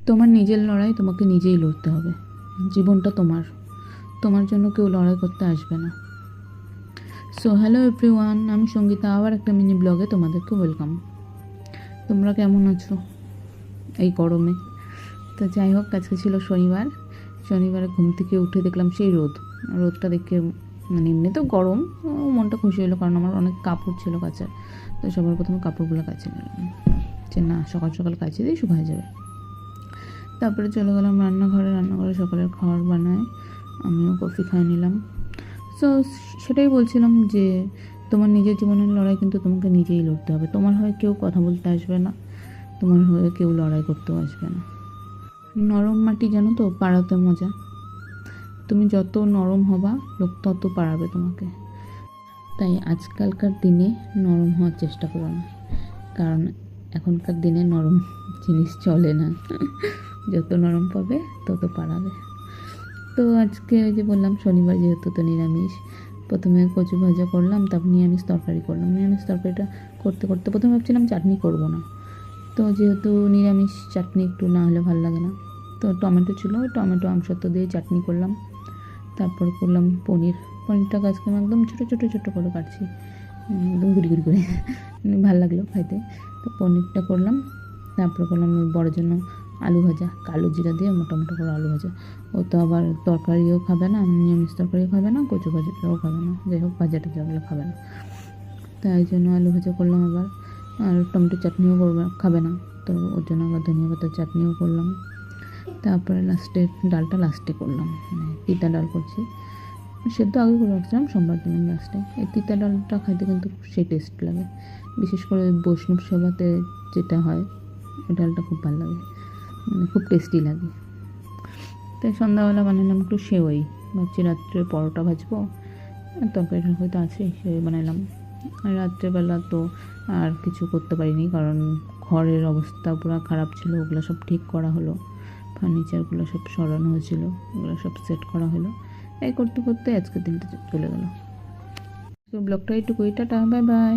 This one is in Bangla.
তোমার নিজের লড়াই তোমাকে নিজেই লড়তে হবে। জীবনটা তোমার, তোমার জন্য কেউ লড়াই করতে আসবে না। সো হ্যালো এভরিওয়ান, আমি সঙ্গীতা, আবার একটা মিনি ব্লগে তোমাদেরকে ওয়েলকাম। তোমরা কেমন আছো এই গরমে? তো যাই হোক, আজকে ছিল শনিবার। শনিবারে ঘুম থেকে উঠে দেখলাম সেই রোদটা দেখে মানে এমনি তো গরম, মনটা খুশি হলো কারণ আমার অনেক কাপড় ছিল কাচার। তো সবার প্রথমে কাপড়গুলো কাচে নিলাম, যে না সকাল সকাল কাচে দিয়ে শুকায় যাবে। তারপরে চলে গেলাম রান্নাঘরে সকালের খাবার বানায়, আমিও কফি খাই নিলাম। সো সেটাই বলছিলাম যে তোমার নিজের জীবনের লড়াই কিন্তু তোমাকে নিজেই লড়তে হবে। তোমার হয়ে কেউ কথা বলতে আসবে না, তোমার হয়ে কেউ লড়াই করতেও আসবে না। নরম মাটি জানো তো পাড়াতে মজা। তুমি যত নরম হবা লোক তত পাড়াবে তোমাকে। তাই আজকালকার দিনে নরম হওয়ার চেষ্টা করো না, কারণ এখনকার দিনে নরম জিনিস চলে না। যত নরম পাবে তত পাড়াবে। তো আজকে ওই যে বললাম শনিবার যেহেতু, তো নিরামিষ। প্রথমে কচু ভাজা করলাম, তারপর নিরামিষ তরকারি করলাম। নিরামিষ তরকারিটা করতে করতে প্রথমে ভাবছিলাম চাটনি করব না, তো যেহেতু নিরামিষ চাটনি একটু না হলে ভালো লাগে না, তো টমেটো ছিল, টমেটো আমসত্ব দিয়ে চাটনি করলাম। তারপর করলাম পনিরটাকে আজকে আমি একদম ছোটো ছোটো ছোটো করে কাটছি, একদম গুড়ি গুড়ি করে, ভালো লাগলো খাইতে। তো পনিরটা করলাম। তারপর করলাম ওই বড়োর জন্য আলু ভাজা, কালো জিরা দিয়ে মোটা মোটা করে আলু ভাজা। ও তো আবার তরকারিও খাবে না, নিরামিষ তরকারিও খাবে না, কচু ভাজাটাও খাবে না, যাই হোক ভাজাটা যেগুলো খাবে না, তাই জন্য আলু ভাজা করলাম আবার। আর টমেটো চাটনিও খাবে না, তো ওর জন্য আবার ধনিয়া পাতার চাটনিও করলাম। তারপরে ডালটা লাস্টে করলাম, মানে তিতা ডাল করছি। সেদ্ধ আগে করে রাখছিলাম, সোমবার দিন লাস্টে। এই তিতা ডালটা খাইতে কিন্তু সেই টেস্ট লাগে, বিশেষ করে বৈষ্ণব সেবাতে যেটা হয় ওই ডালটা খুব ভালো লাগে, মানে খুব টেস্টি লাগে। তাই সন্ধ্যাবেলা বানালাম একটু সেওই, ভাবছি রাত্রে পরোটা ভাজবো, আর তরকারিটা হয়তো আছেই, সেওই বানালাম। আর রাত্রেবেলা তো আর কিছু করতে পারিনি, কারণ ঘরের অবস্থা পুরো খারাপ ছিল, ওগুলো সব ঠিক করা হলো, ফার্নিচারগুলো সব সরানো হয়েছিল, ওগুলো সব সেট করা হলো। এই করতে করতে আজকের দিনটা চলে গেল। ব্লগটা একটু টাটা, বাই বাই।